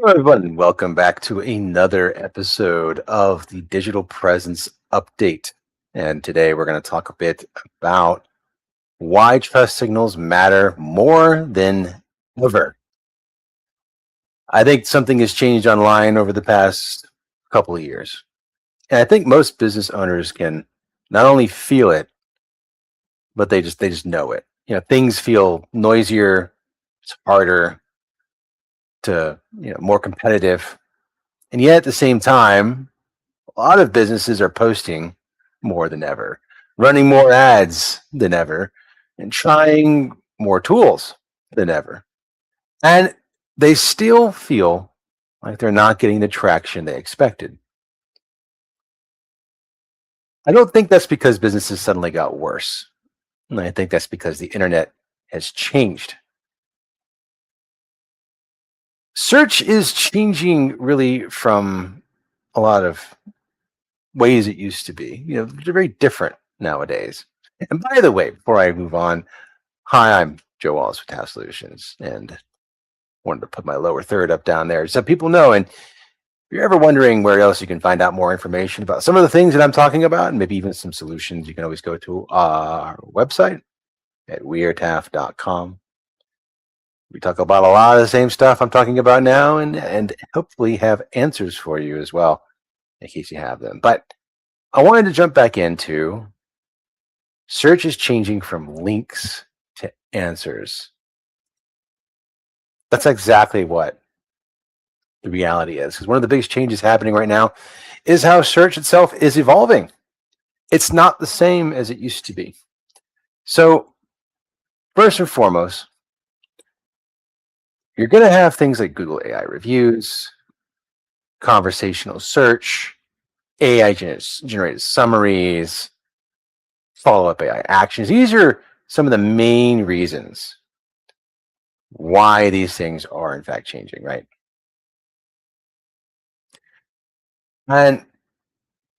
Hello, everyone. Welcome back to another episode of the Digital Presence Update. And today we're going to talk a bit about why trust signals matter more than ever. I think something has changed online over the past couple of years. And I think most business owners can not only feel it, but they just know it. Things feel noisier, it's harder to, more competitive. And yet at the same time, a lot of businesses are posting more than ever, running more ads than ever, and trying more tools than ever. And they still feel like they're not getting the traction they expected. I don't think that's because businesses suddenly got worse. And I think that's because the internet has changed. Search is changing really from a lot of ways it used to be. They're very different nowadays. And by the way, before I move on, hi, I'm Joe Wallace with Task Solutions, and wanted to put my lower third up down there so people know. And if you're ever wondering where else you can find out more information about some of the things that I'm talking about, and maybe even some solutions, you can always go to our website at weartaf.com. We talk about a lot of the same stuff I'm talking about now, and hopefully have answers for you as well, in case you have them. But I wanted to jump back into search is changing from links to answers. That's exactly what the reality is. Because one of the biggest changes happening right now is how search itself is evolving. It's not the same as it used to be. So, first and foremost, you're going to have things like Google AI reviews, conversational search, AI generated summaries, follow up AI actions. These are some of the main reasons why these things are in fact changing, right? And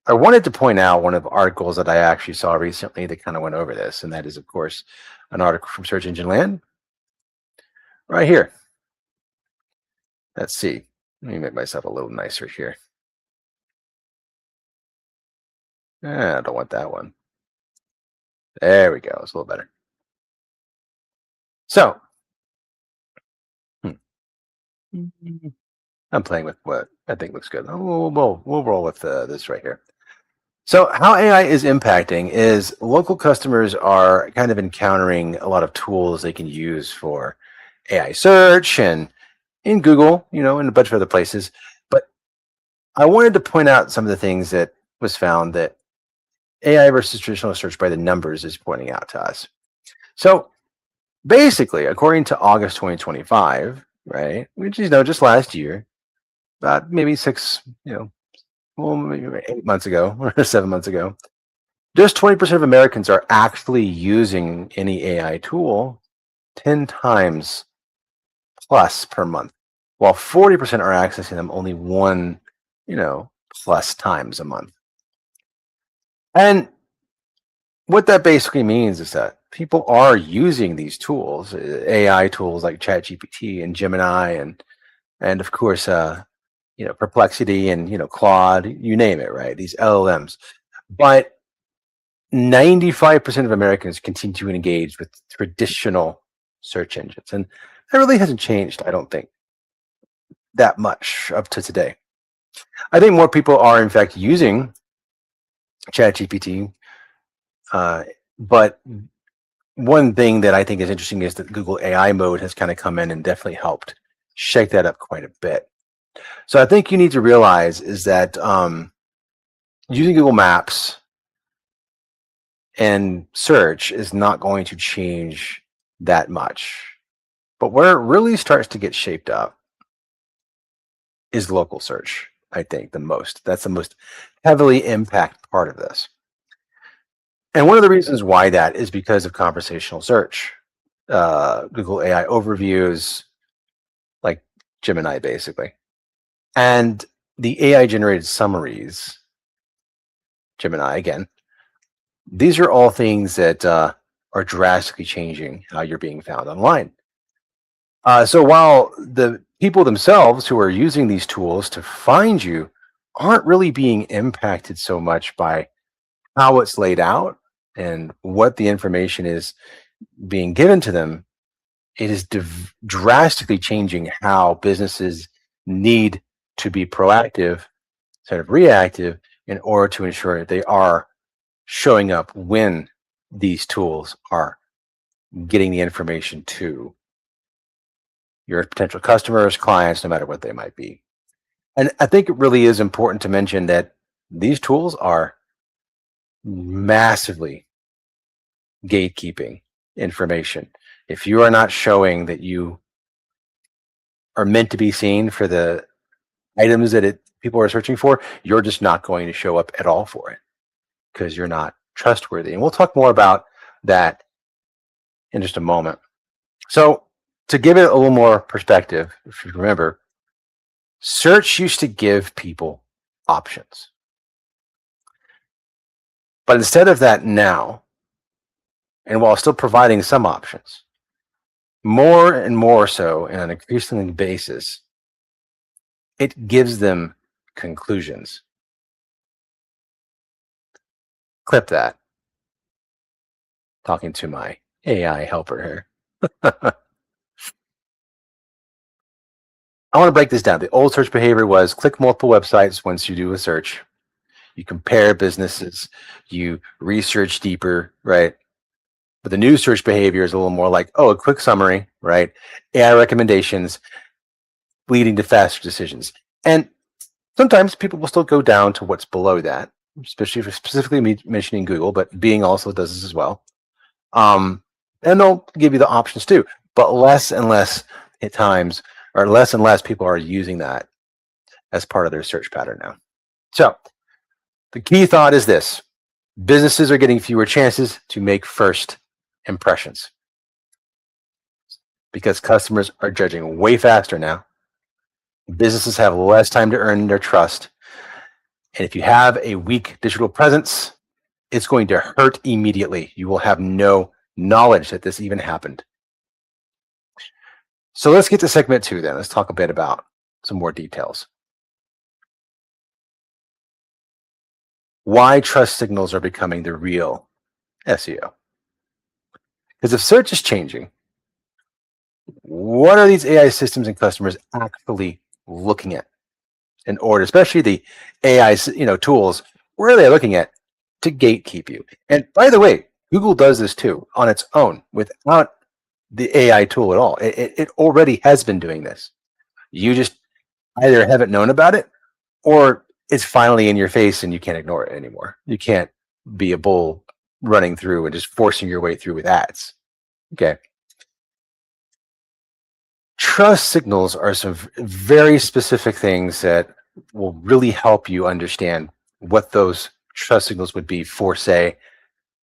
I wanted to point out one of the articles that I actually saw recently that kind of went over this, and that is, of course, an article from Search Engine Land right here. Let's see. Let me make myself a little nicer here. I don't want that one. There we go. It's a little better. So, I'm playing with what I think looks good. We'll roll with this right here. So, how AI is impacting is local customers are kind of encountering a lot of tools they can use for AI search and in Google, and a bunch of other places. But I wanted to point out some of the things that was found that AI versus traditional search by the numbers is pointing out to us. So basically, according to August 2025, right, which is just last year, about maybe maybe 8 months ago or 7 months ago, just 20% of Americans are actually using any AI tool 10 times plus per month, while 40% are accessing them only one, plus times a month. And what that basically means is that people are using these tools, AI tools like ChatGPT and Gemini, and of course, Perplexity and Claude, you name it, right? These LLMs, but 95% of Americans continue to engage with traditional search engines, and that really hasn't changed. I don't think that much up to today. I think more people are in fact using ChatGPT, but one thing that I think is interesting is that Google AI mode has kind of come in and definitely helped shake that up quite a bit. So I think you need to realize is that using Google Maps and search is not going to change that much. But where it really starts to get shaped up is local search, I think, the most. That's the most heavily impact part of this. And one of the reasons why that is because of conversational search. Google AI overviews, like Gemini, basically. And the AI generated summaries, Gemini, again, these are all things that are drastically changing how you're being found online. So while the people themselves who are using these tools to find you aren't really being impacted so much by how it's laid out and what the information is being given to them. It is drastically changing how businesses need to be proactive instead of reactive in order to ensure that they are showing up when these tools are getting the information to your potential customers, clients, no matter what they might be. And I think it really is important to mention that these tools are massively gatekeeping information. If you are not showing that you are meant to be seen for the items that people are searching for, you're just not going to show up at all for it because you're not trustworthy. And we'll talk more about that in just a moment. So, to give it a little more perspective, if you remember, search used to give people options. But instead of that now, and while still providing some options, more and more so on an increasing basis, it gives them conclusions. Clip that. Talking to my AI helper here. I want to break this down. The old search behavior was click multiple websites once you do a search. You compare businesses, you research deeper, right? But the new search behavior is a little more like, oh, a quick summary, right? AI recommendations leading to faster decisions. And sometimes people will still go down to what's below that, especially specifically mentioning Google, but Bing also does this as well. And they'll give you the options too, but less and less at times, or less and less people are using that as part of their search pattern now. So the key thought is this: businesses are getting fewer chances to make first impressions because customers are judging way faster now. Businesses have less time to earn their trust. And if you have a weak digital presence, it's going to hurt immediately. You will have no knowledge that this even happened. So let's get to segment 2 then. Let's talk a bit about some more details. Why trust signals are becoming the real SEO. Because if search is changing, what are these AI systems and customers actually looking at in order, especially the AI tools, where are they looking at to gatekeep you? And by the way, Google does this too on its own without the AI tool at all. It already has been doing this. You just either haven't known about it or it's finally in your face and you can't ignore it anymore. You can't be a bull running through and just forcing your way through with ads. Okay. Trust signals are some very specific things that will really help you understand what those trust signals would be for, say,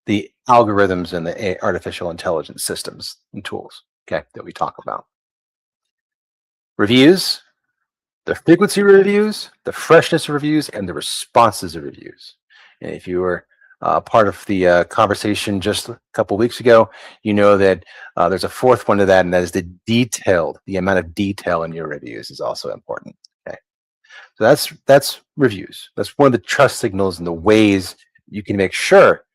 the algorithms and the artificial intelligence systems and tools, okay, that we talk about. Reviews, the frequency of reviews, the freshness of reviews, and the responses of reviews. And if you were part of the conversation just a couple weeks ago, you know that there's a fourth one to that, and that is the amount of detail in your reviews is also important. Okay, so that's reviews. That's one of the trust signals and the ways you can make sure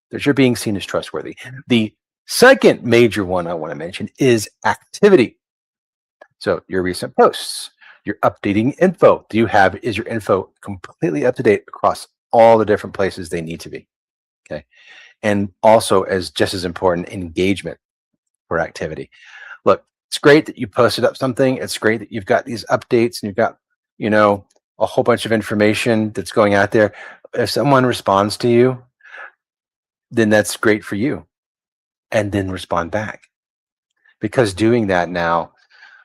that you're being seen as trustworthy. The second major one I want to mention is activity. So your recent posts, your updating info. Is your info completely up to date across all the different places they need to be? Okay. And also, just as important, engagement for activity. Look, it's great that you posted up something. It's great that you've got these updates and you've got, a whole bunch of information that's going out there. If someone responds to you, then that's great for you. And then respond back. Because doing that now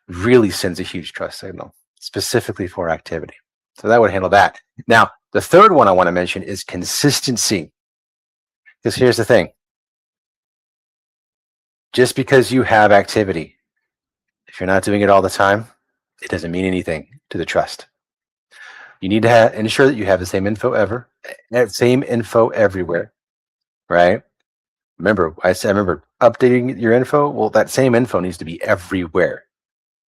really sends a huge trust signal, specifically for activity. So that would handle that. Now, the third one I want to mention is consistency. Because here's the thing. Just because you have activity, if you're not doing it all the time, it doesn't mean anything to the trust. You need to ensure that you have the same info everywhere, right? Remember, I remember updating your info. Well, that same info needs to be everywhere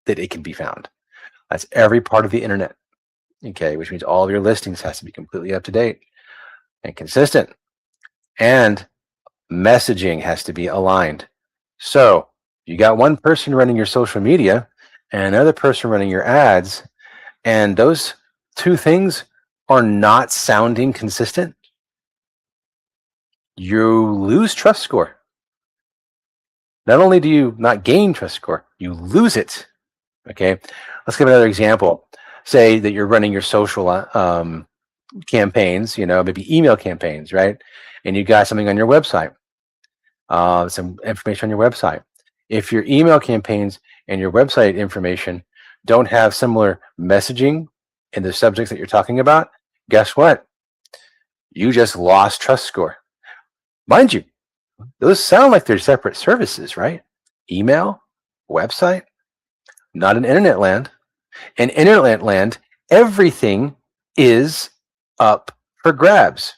that it can be found. That's every part of the internet. Okay, which means all of your listings has to be completely up to date and consistent, and messaging has to be aligned. So you got one person running your social media and another person running your ads, and those two things are not sounding consistent, you lose trust score. Not only do you not gain trust score, you lose it. Okay, let's give another example. Say that you're running your social campaigns, maybe email campaigns, right? And you got something on your website, some information on your website. If your email campaigns and your website information don't have similar messaging in the subjects that you're talking about, guess what? You just lost trust score. Mind you, those sound like they're separate services, right? Email, website, not in internet land. In internet land, everything is up for grabs.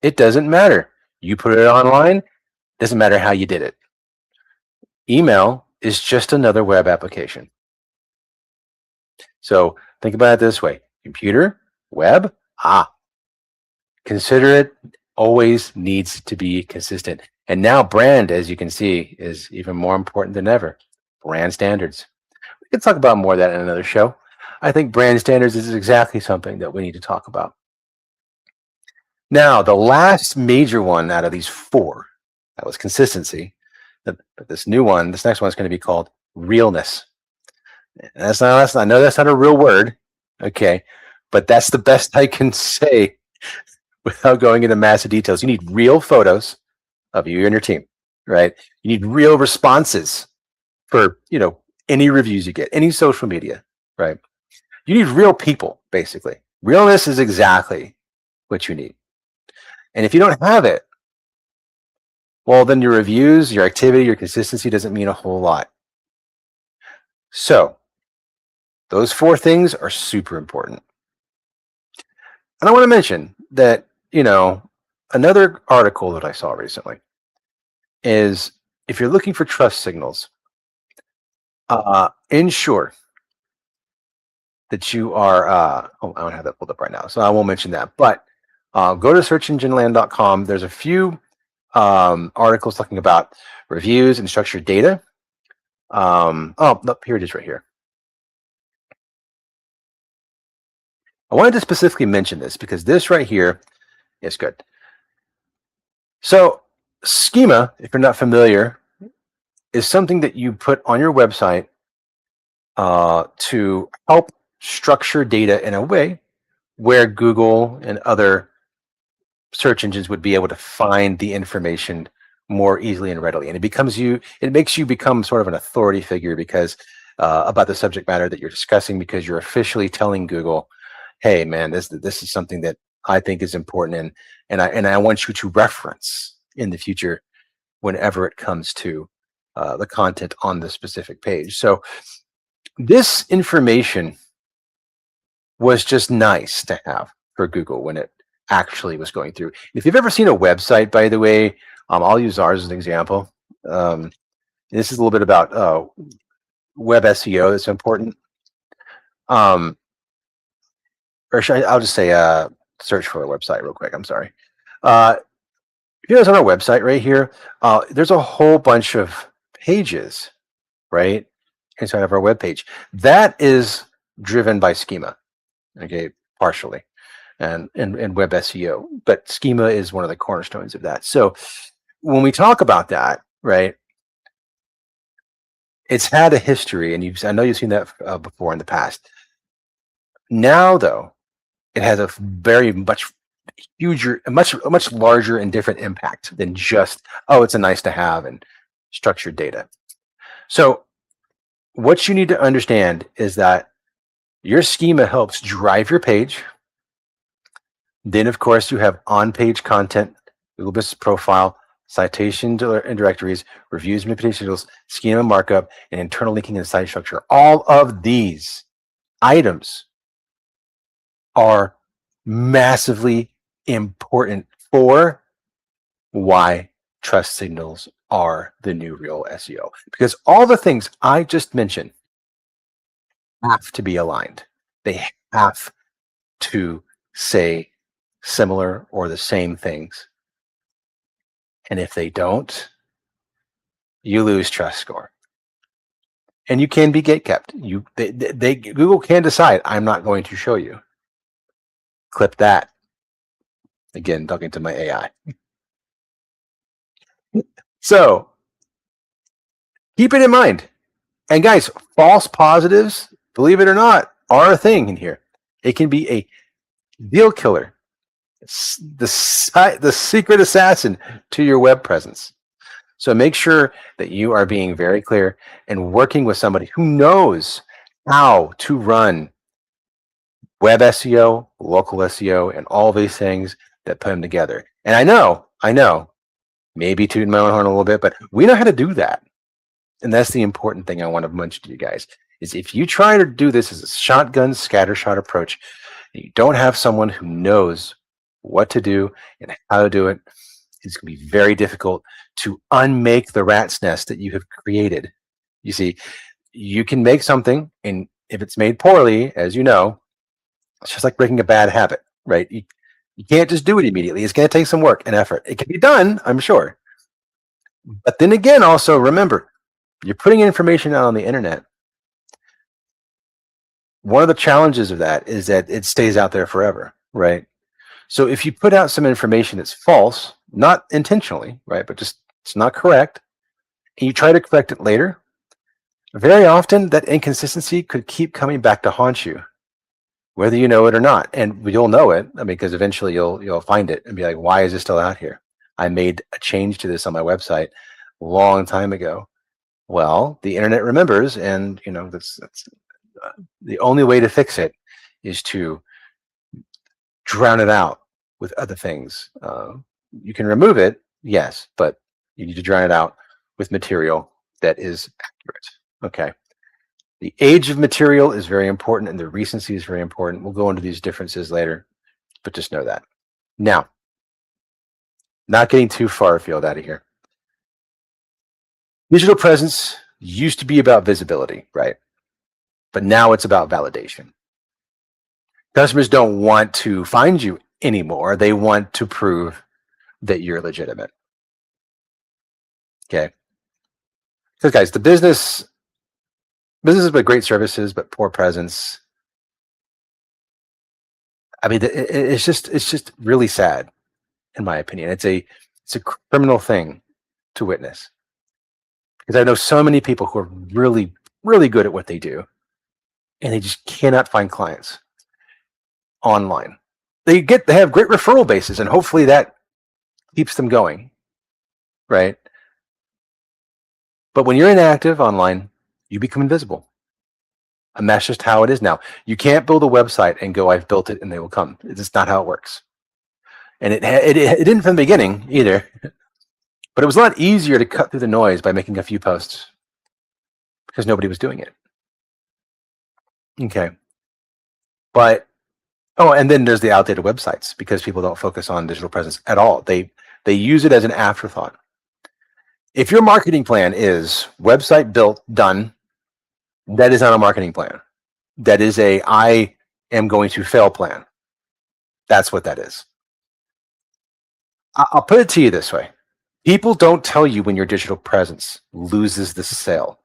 It doesn't matter. You put it online, doesn't matter how you did it. Email is just another web application. So think about it this way: computer, web, consider it always needs to be consistent. And now brand, as you can see, is even more important than ever. Brand standards. We can talk about more of that in another show. I think brand standards is exactly something that we need to talk about. Now, the last major one out of these four, that was consistency. But this next one is going to be called realness. I know that's not a real word, okay, but that's the best I can say without going into massive details. You need real photos of you and your team, right? You need real responses for, any reviews you get, any social media, right? You need real people, basically. Realness is exactly what you need. And if you don't have it, well, then your reviews, your activity, your consistency doesn't mean a whole lot. So those four things are super important. And I want to mention that, another article that I saw recently is, if you're looking for trust signals, ensure that you are, I don't have that pulled up right now, so I won't mention that, but go to searchengineland.com. There's a few articles talking about reviews and structured data. Here it is right here. I wanted to specifically mention this because this right here is good. So schema, if you're not familiar, is something that you put on your website to help structure data in a way where Google and other search engines would be able to find the information more easily and readily. And it makes you become sort of an authority figure because about the subject matter that you're discussing, because you're officially telling Google, hey man, this is something that I think is important, and I want you to reference in the future whenever it comes to the content on the specific page. So this information was just nice to have for Google when it actually was going through. If you've ever seen a website, by the way, I'll use ours as an example. This is a little bit about web SEO that's important. I'll just say search for a website real quick. I'm sorry. If you guys on our website right here, there's a whole bunch of pages, right, inside of our web page. That is driven by schema, okay, partially, and web SEO. But schema is one of the cornerstones of that. So when we talk about that, right, it's had a history, and I know you've seen that before in the past. Now, though, it has a very much huger, a much larger and different impact than just, it's a nice to have and structured data. So what you need to understand is that your schema helps drive your page. Then, of course, you have on-page content, Google Business Profile, citation and directories, reviews, manipulation tools, schema markup, and internal linking and site structure. All of these items are massively important for why trust signals are the new real SEO. Because all the things I just mentioned have to be aligned. They have to say similar or the same things. And if they don't, you lose trust score. And you can be gatekept. Google can decide, I'm not going to show you. Clip that. Again, talking to my AI. So keep it in mind. And guys, false positives, believe it or not, are a thing in here. It can be a deal killer, the secret assassin to your web presence. So make sure that you are being very clear and working with somebody who knows how to run web SEO, local SEO, and all these things that put them together. And I know, maybe tooting my own horn a little bit, but we know how to do that. And that's the important thing I want to mention to you guys is if you try to do this as a shotgun scattershot approach, and you don't have someone who knows what to do and how to do it, it's going to be very difficult to unmake the rat's nest that you have created. You see, you can make something, and if it's made poorly, as you know, it's just like breaking a bad habit, right? You can't just do it immediately. It's going to take some work and effort. It can be done, I'm sure. But then again, also remember, you're putting information out on the internet. One of the challenges of that is that it stays out there forever, right? So if you put out some information that's false, not intentionally, right, but just it's not correct, and you try to correct it later, very often that inconsistency could keep coming back to haunt you, whether you know it or not. And you'll know it, I mean, because eventually you'll find it and be like, why is it still out here? I made a change to this on my website a long time ago. Well, the internet remembers, and that's the only way to fix it is to drown it out with other things. You can remove it, yes, but you need to drown it out with material that is accurate. Okay. The age of material is very important, and the recency is very important. We'll go into these differences later, but just know that. Now, not getting too far afield out of here. Digital presence used to be about visibility, right? But now it's about validation. Customers don't want to find you anymore. They want to prove that you're legitimate. Okay. Because guys, the businesses with great services but poor presence. I mean, it's just really sad, in my opinion. It's a criminal thing to witness. Because I know so many people who are really, really good at what they do, and they just cannot find clients online. They have great referral bases, and hopefully that keeps them going, right? But when you're inactive online, you become invisible. And that's just how it is now. You can't build a website and go, I've built it and they will come. It's just not how it works. And it didn't from the beginning either. But it was a lot easier to cut through the noise by making a few posts because nobody was doing it. Okay. But, and then there's the outdated websites because people don't focus on digital presence at all. They use it as an afterthought. If your marketing plan is website built, done, that is not a marketing plan. That is I am going to fail plan. That's what that is. I'll put it to you this way. People don't tell you when your digital presence loses the sale.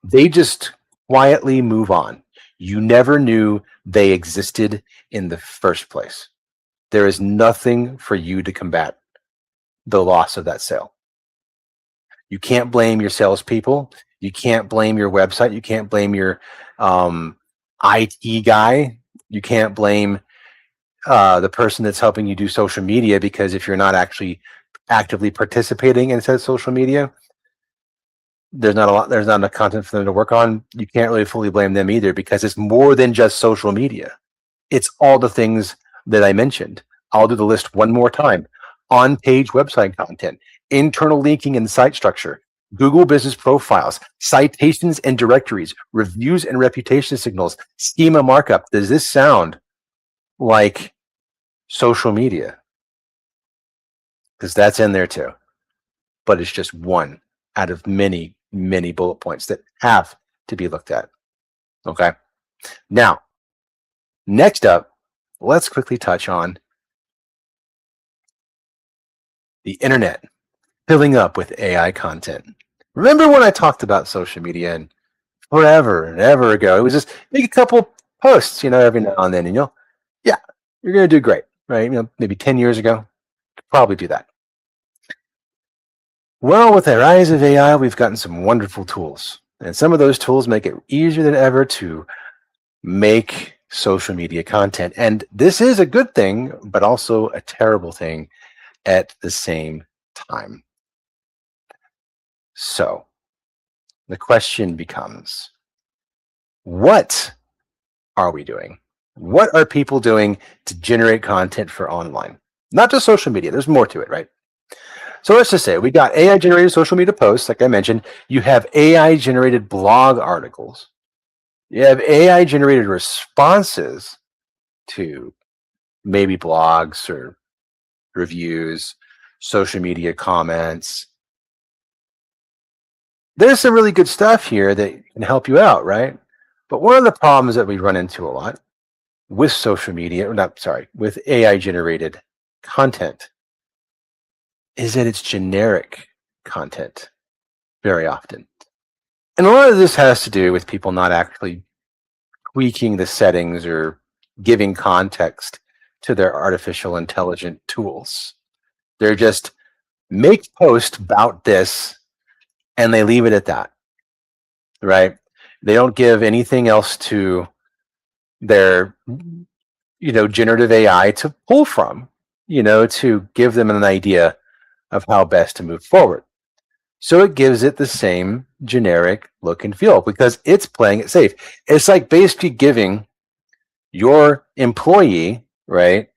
They just quietly move on. You never knew they existed in the first place. There is nothing for you to combat the loss of that sale. You can't blame your salespeople. You can't blame your website. You can't blame your IT guy. You can't blame the person that's helping you do social media, because if you're not actually actively participating in said social media, there's not enough content for them to work on. You can't really fully blame them either, because it's more than just social media. It's all the things that I mentioned. I'll do the list one more time. On-page website content, internal linking and site structure, Google business profiles, citations and directories, reviews and reputation signals, schema markup. Does this sound like social media? Because that's in there too. But it's just one out of many, many bullet points that have to be looked at. Okay. Now, next up, let's quickly touch on the internet filling up with AI content. Remember when I talked about social media and forever and ever ago? It was just make a couple posts, every now and then, and yeah, you're going to do great, right? Maybe 10 years ago, could probably do that. Well, with the rise of AI, we've gotten some wonderful tools. And some of those tools make it easier than ever to make social media content. And this is a good thing, but also a terrible thing at the same time. So the question becomes, what are we doing? What are people doing to generate content for online? Not just social media, there's more to it, right? So let's just say we got AI generated social media posts, like I mentioned. You have AI generated blog articles. You have AI generated responses to maybe blogs or reviews, social media comments. There's some really good stuff here that can help you out, right? But one of the problems that we run into a lot with social media, or not, sorry, with AI generated content is that it's generic content very often. And a lot of this has to do with people not actually tweaking the settings or giving context to their artificial intelligent tools. They're just make post about this and they leave it at that, right? They don't give anything else to their generative AI to pull from, to give them an idea of how best to move forward. So it gives it the same generic look and feel because it's playing it safe. It's like basically giving your employee, right?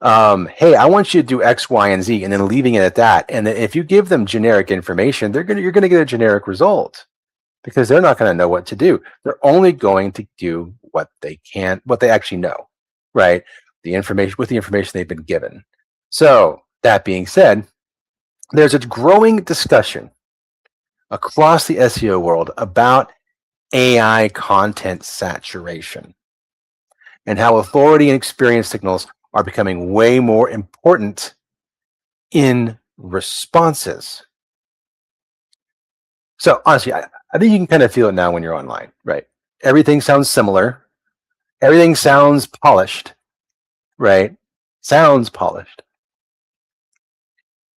Hey, I want you to do X, Y, and Z, and then leaving it at that. And if you give them generic information, you're gonna get a generic result because they're not gonna know what to do. They're only going to do what they actually know, right? The information they've been given. So that being said, there's a growing discussion across the SEO world about AI content saturation and how authority and experience signals are becoming way more important in responses. So honestly, I think you can kind of feel it now when you're online, right? Everything sounds similar. Everything sounds polished, right? Sounds polished.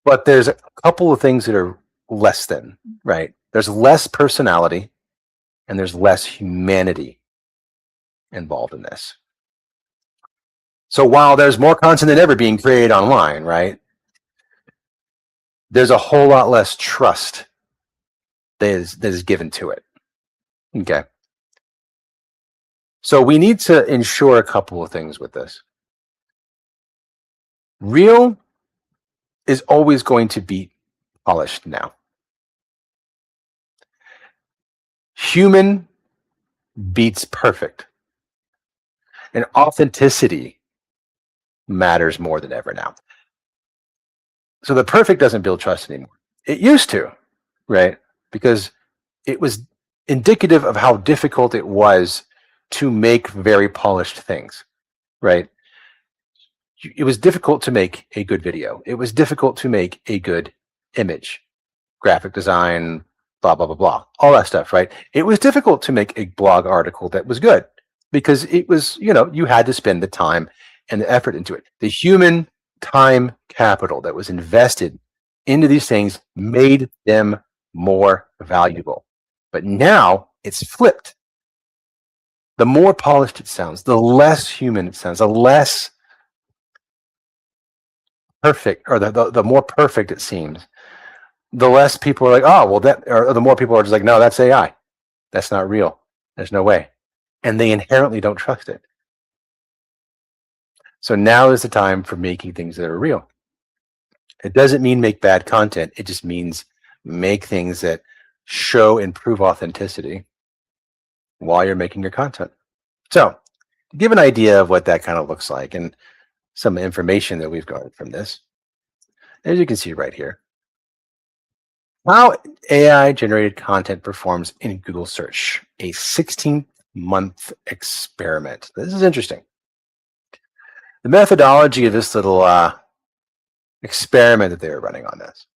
But there's a couple of things that are less than, right? There's less personality and there's less humanity involved in this. So while there's more content than ever being created online, right? There's a whole lot less trust that is given to it. Okay. So we need to ensure a couple of things with this. Real is always going to be polished now. Human beats perfect. And authenticity matters more than ever now. So the perfect doesn't build trust anymore. It used to, right? Because it was indicative of how difficult it was to make very polished things, right? It was difficult to make a good video. It was difficult to make a good image, graphic design, blah, blah, blah, blah, all that stuff, right? It was difficult to make a blog article that was good because it was, you had to spend the time and the effort into it. The human time capital that was invested into these things made them more valuable. But now it's flipped. The more polished it sounds, the less human it sounds, the less perfect, or the more perfect it seems, the less people are like, oh, well, or the more people are just like, no, that's AI. That's not real. There's no way. And they inherently don't trust it. So now is the time for making things that are real. It doesn't mean make bad content. It just means make things that show and prove authenticity while you're making your content. So to give an idea of what that kind of looks like and some information that we've gotten from this, as you can see right here, how AI generated content performs in Google search. A 16 month experiment. This is interesting. The methodology of this little experiment that they were running on this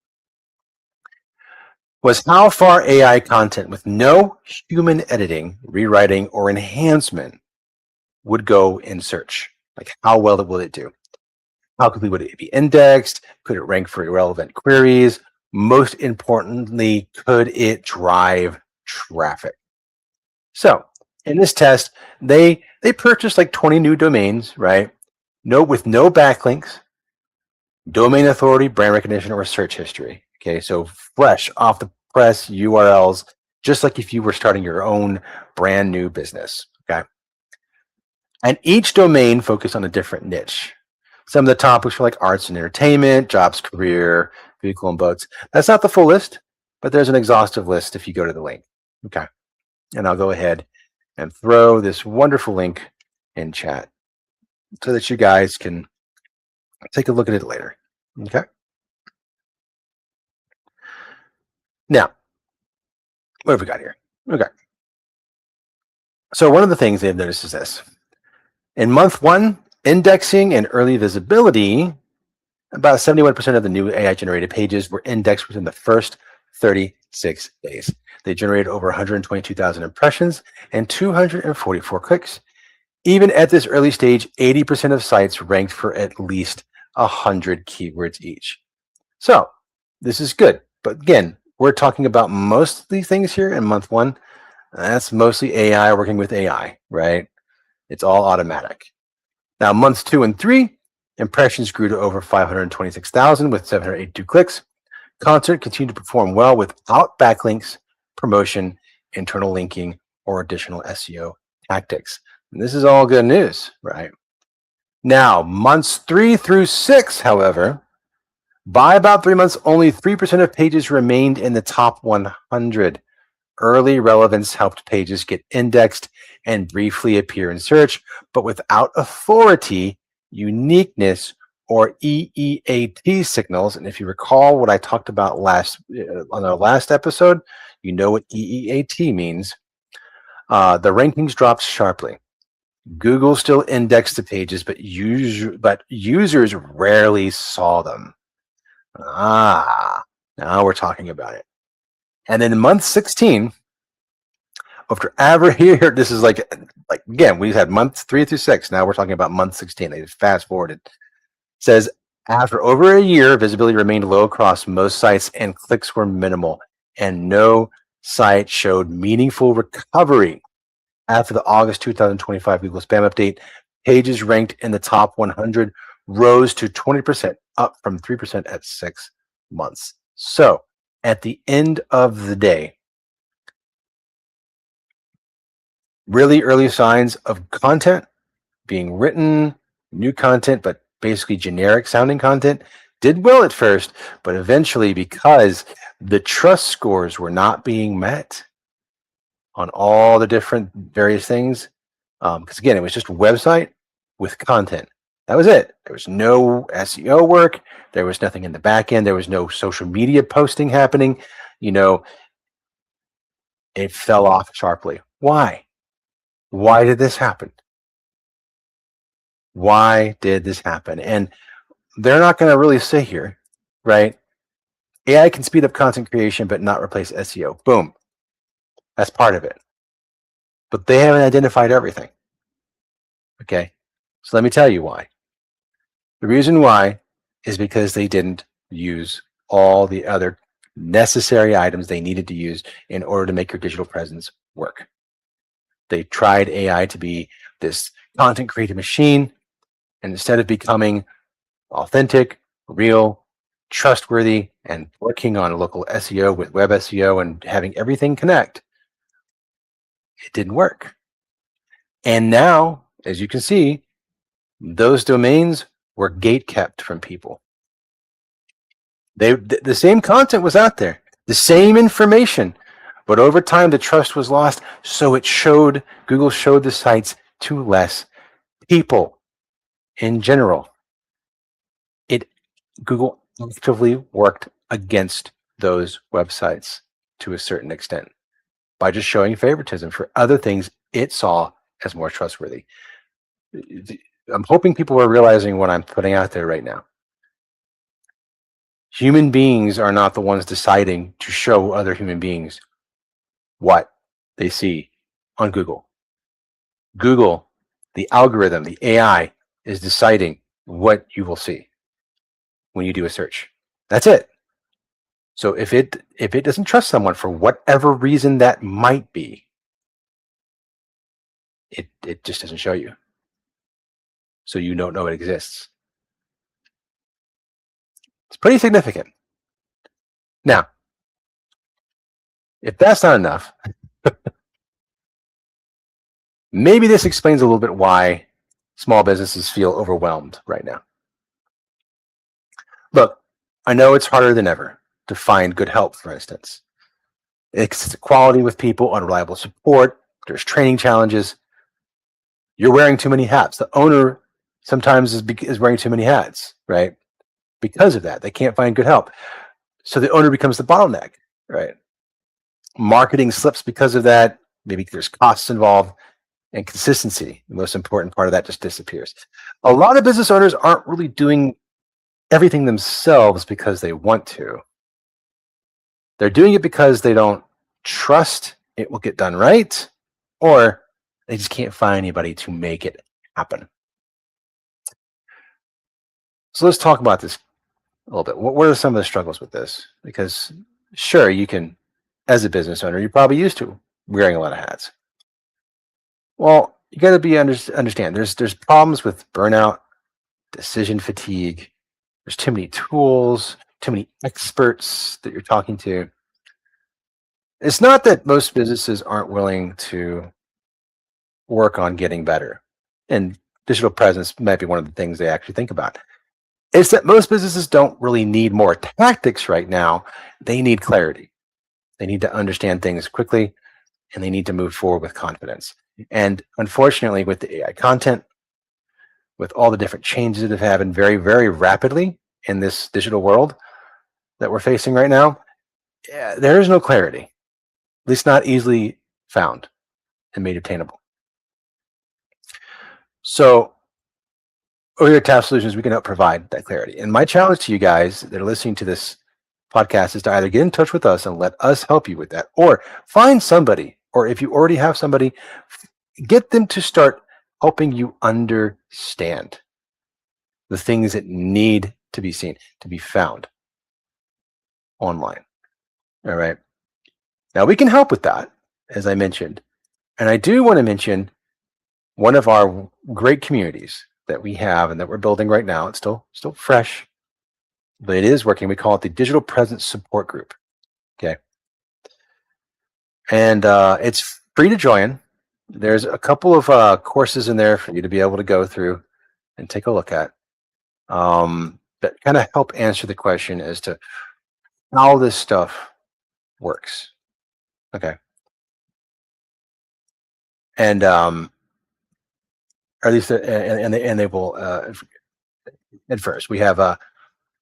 was how far AI content with no human editing, rewriting, or enhancement would go in search. Like, how well will it do? How quickly would it be indexed? Could it rank for irrelevant queries? Most importantly, could it drive traffic? So in this test, they purchased like 20 new domains, right? With no backlinks, domain authority, brand recognition, or search history. Okay, so fresh off the press URLs, just like if you were starting your own brand new business. Okay. And each domain focused on a different niche. Some of the topics were like arts and entertainment, jobs, career, vehicle and boats. That's not the full list, but there's an exhaustive list if you go to the link. Okay. And I'll go ahead and throw this wonderful link in chat so that you guys can take a look at it later. Okay. Now, what have we got here? Okay. So one of the things they've noticed is this. In month 1, indexing and early visibility, about 71% of the new AI-generated pages were indexed within the first 36 days. They generated over 122,000 impressions and 244 clicks. Even at this early stage, 80% of sites ranked for at least 100 keywords each. So this is good. But again, we're talking about most of these things here in month 1. That's mostly AI working with AI, right? It's all automatic. Now, months 2 and 3, impressions grew to over 526,000 with 782 clicks. Content continued to perform well without backlinks, promotion, internal linking, or additional SEO tactics. And this is all good news, right? Now, months 3 through 6, however, by about 3 months, only 3% of pages remained in the top 100. Early relevance helped pages get indexed and briefly appear in search, but without authority, uniqueness, or EEAT signals. And if you recall what I talked about on our last episode, you know what EEAT means. The rankings dropped sharply. Google still indexed the pages, but users rarely saw them. Now we're talking about it. And then in month 16, after every year, this is like again, we had months 3 through 6. Now we're talking about month 16. They just fast forwarded. It says after over a year, visibility remained low across most sites and clicks were minimal, and no site showed meaningful recovery. After the August 2025 Google Spam update, pages ranked in the top 100 rose to 20%, up from 3% at 6 months. So at the end of the day, really early signs of content being written, new content, but basically generic sounding content, did well at first, but eventually, because the trust scores were not being met on all the different various things, because again, it was just a website with content. That was it. There was no SEO work. There was nothing in the back end. There was no social media posting happening. It fell off sharply. Why? Why did this happen? Why did this happen? And they're not going to really say here, right? AI can speed up content creation, but not replace SEO. Boom. That's part of it. But they haven't identified everything. Okay. So let me tell you why. The reason why is because they didn't use all the other necessary items they needed to use in order to make your digital presence work. They tried AI to be this content creating machine, and instead of becoming authentic, real, trustworthy, and working on local SEO with web SEO and having everything connect, it didn't work. And now, as you can see, those domains were gate kept from people. The same content was out there, the same information, but over time the trust was lost. So Google showed the sites to less people in general. Google actively worked against those websites to a certain extent by just showing favoritism for other things it saw as more trustworthy. I'm hoping people are realizing what I'm putting out there right now. Human beings are not the ones deciding to show other human beings what they see on Google. Google, the algorithm, the AI, is deciding what you will see when you do a search. That's it. So if it doesn't trust someone for whatever reason that might be, it just doesn't show you. So you don't know it exists. It's pretty significant. Now, if that's not enough, maybe this explains a little bit why small businesses feel overwhelmed right now. Look, I know it's harder than ever to find good help, for instance. It's equality with people, unreliable support, there's training challenges. You're wearing too many hats. The owner sometimes is wearing too many hats, right? Because of that, they can't find good help. So the owner becomes the bottleneck, right? Marketing slips because of that. Maybe there's costs involved, and consistency, the most important part of that, just disappears. A lot of business owners aren't really doing everything themselves because they want to. They're doing it because they don't trust it will get done right, or they just can't find anybody to make it happen. So let's talk about this a little bit. What are some of the struggles with this? Because sure, you can, as a business owner, you're probably used to wearing a lot of hats. Well, you got to be understand. There's problems with burnout, decision fatigue. There's too many tools, too many experts that you're talking to. It's not that most businesses aren't willing to work on getting better, and digital presence might be one of the things they actually think about. It's that most businesses don't really need more tactics right now. They need clarity. They need to understand things quickly, and they need to move forward with confidence. And unfortunately, with the AI content, with all the different changes that have happened very, very rapidly in this digital world that we're facing right now, there is no clarity, at least not easily found and made obtainable. So over here at TAP Solutions, we can help provide that clarity. And my challenge to you guys that are listening to this podcast is to either get in touch with us and let us help you with that, or find somebody, or if you already have somebody, get them to start helping you understand the things that need to be seen, to be found online. All right. Now we can help with that, as I mentioned. And I do want to mention one of our great communities that we have and that we're building right now. It's still fresh, but it is working. We call it the Digital Presence Support Group. Okay. And it's free to join. There's a couple of courses in there for you to be able to go through and take a look at that kind of help answer the question as to how this stuff works. Okay. And or at least and they will at first we have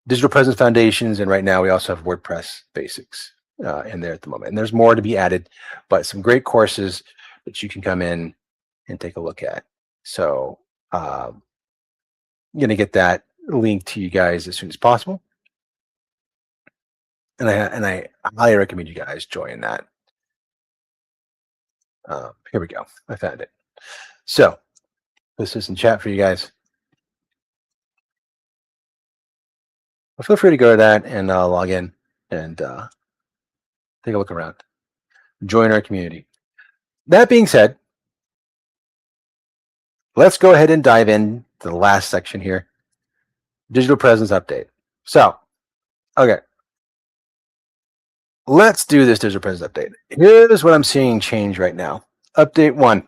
digital presence foundations, and right now we also have WordPress basics in there at the moment, and there's more to be added, but some great courses that you can come in and take a look at. So I'm going to get that link to you guys as soon as possible, and I highly recommend you guys join that. Here we go. I found it. So this is in chat for you guys. Well, feel free to go to that and log in and take a look around. Join our community. That being said, let's go ahead and dive in to the last section here. Digital presence update. So, okay. Let's do this digital presence update. Here's what I'm seeing change right now. Update 1.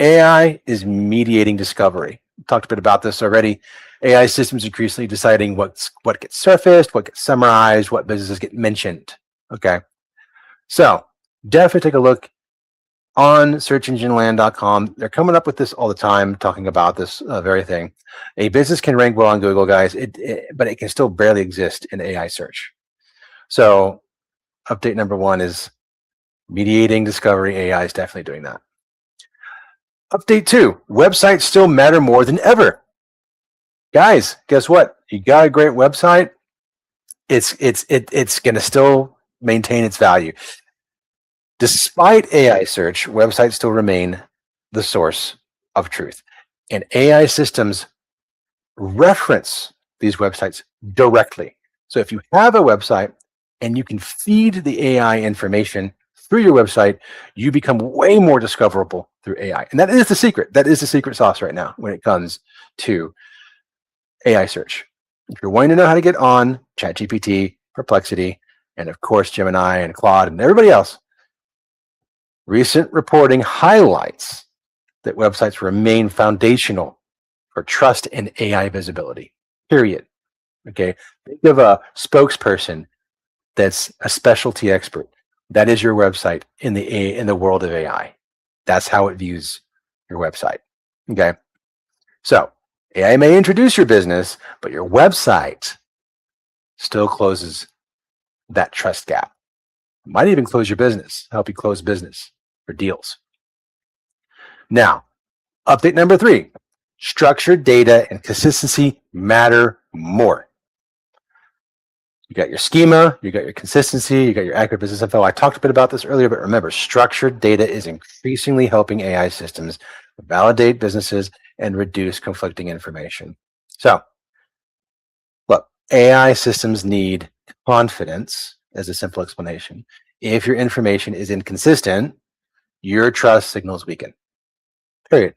AI is mediating discovery. Talked a bit about this already. AI systems increasingly deciding what gets surfaced, what gets summarized, what businesses get mentioned. Okay. So definitely take a look on searchengineland.com. They're coming up with this all the time, talking about this very thing. A business can rank well on Google, guys, but it can still barely exist in AI search. So update number 1 is mediating discovery. AI is definitely doing that. Update 2, websites still matter more than ever. Guys, guess what? You got a great website, it's going to still maintain its value. Despite AI search, websites still remain the source of truth. And AI systems reference these websites directly. So if you have a website and you can feed the AI information through your website, you become way more discoverable through AI. And that is the secret. That is the secret sauce right now when it comes to AI search. If you're wanting to know how to get on ChatGPT, Perplexity, and of course Gemini and Claude and everybody else, recent reporting highlights that websites remain foundational for trust and AI visibility, period. Okay. Think of a spokesperson that's a specialty expert. That is your website in the world of AI. That's how it views your website. Okay. So AI may introduce your business, but your website still closes that trust gap. It might even close your business, help you close business or deals. Now, update number 3, structured data and consistency matter more. You got your schema, you got your consistency, you got your accurate business info. I talked a bit about this earlier, but remember, structured data is increasingly helping AI systems validate businesses and reduce conflicting information. So, look, AI systems need confidence as a simple explanation. If your information is inconsistent, your trust signals weaken. Period.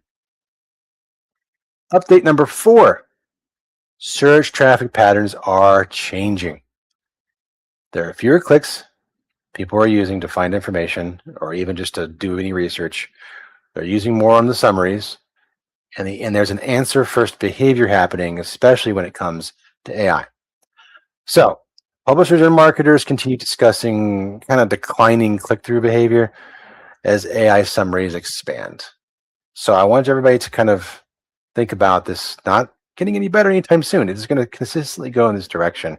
Update number 4, search traffic patterns are changing. There are fewer clicks people are using to find information or even just to do any research. They're using more on the summaries, and there's an answer first behavior happening, especially when it comes to AI. So publishers and marketers continue discussing kind of declining click-through behavior as AI summaries expand. So I want everybody to kind of think about this not getting any better anytime soon. It's going to consistently go in this direction.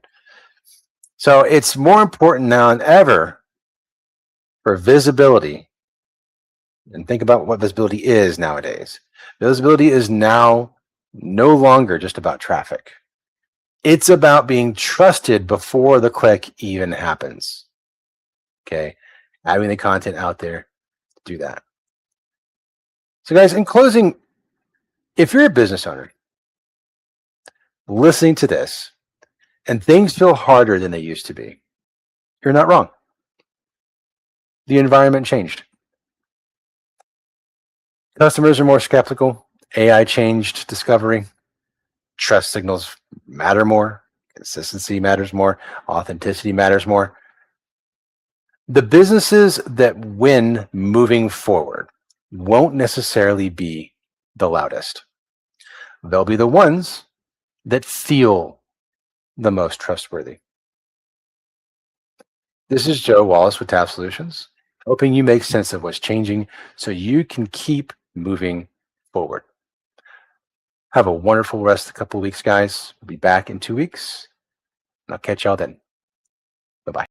So it's more important now than ever for visibility. And think about what visibility is nowadays. Visibility is now no longer just about traffic. It's about being trusted before the click even happens. Okay, having the content out there to do that. So guys, in closing, if you're a business owner listening to this and things feel harder than they used to be, you're not wrong. The environment changed. Customers are more skeptical. AI changed discovery. Trust signals matter more. Consistency matters more. Authenticity matters more. The businesses that win moving forward won't necessarily be the loudest. They'll be the ones that feel the most trustworthy. This is Joe Wallace with TAP Solutions, hoping you make sense of what's changing so you can keep moving forward. Have a wonderful rest of the couple of weeks, guys. We'll be back in 2 weeks, and I'll catch y'all then. Bye-bye.